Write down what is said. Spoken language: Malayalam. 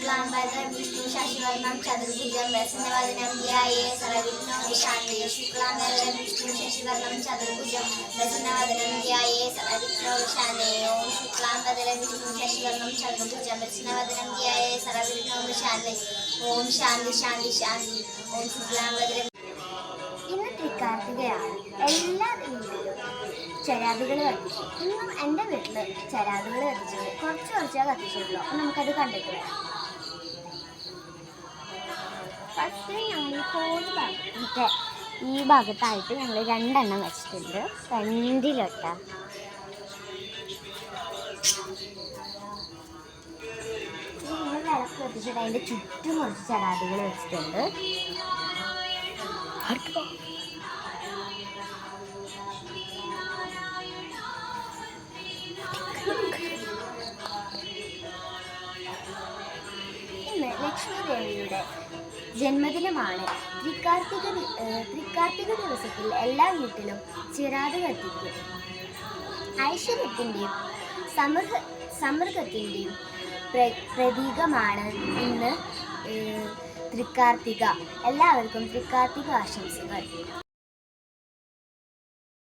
शुक्लांबरधरं विष्णु शशिवर्णं चतुर्भुजं प्रसन्नवदनं ध्याये सर्वविघ्नोपशान्तये शुक्लांबरधरं विष्णु शशिवर्णं चतुर्भुजं प्रसन्नवदनं ध्याये सर्वविघ्नोपशान्तये ओम शुक्लांबरधरं विष्णु शशिवर्णं चतुर्भुजं प्रसन्नवदनं ध्याये सर्वविघ्नोपशान्तये ओम शांति शांति शांति ओम शुक्लांबरधरं. ഇന്ന് തൃക്കാർത്തികയാണ്. എല്ലാ വീട്ടിലും ചരാതുകൾ കത്തിച്ചു. ഇന്നും എൻ്റെ വീട്ടിൽ ചരാതുകൾ കത്തിച്ചത് കുറച്ചേ കത്തിച്ചുള്ളൂ. അപ്പം നമുക്കത് കണ്ടിട്ട് വരാം. ഫസ്റ്റ് ഞങ്ങൾ ഭാഗത്തെ ഈ ഭാഗത്തായിട്ട് ഞങ്ങൾ 2 എണ്ണം വെച്ചിട്ടുണ്ട്. ഫ്രണ്ടിലൊട്ട ഞങ്ങൾ വിളക്ക് കത്തിച്ചിട്ട് അതിൻ്റെ ചുറ്റും കുറച്ച് ചരാതുകൾ വെച്ചിട്ടുണ്ട്. ഇന്ന് ലക്ഷ്മി ദേവിയുടെ ജന്മദിനമാണ്. തൃക്കാർത്തിക ദിവസത്തിൽ എല്ലാ വീട്ടിലും ചിരാത് കത്തിക്കും. ഐശ്വര്യത്തിൻ്റെയും സമൃദ്ധിൻ്റെയും പ്രതീകമാണ് ഇന്ന് തൃക്കാർത്തിക. എല്ലാവർക്കും തൃക്കാർത്തിക ആശംസകൾ.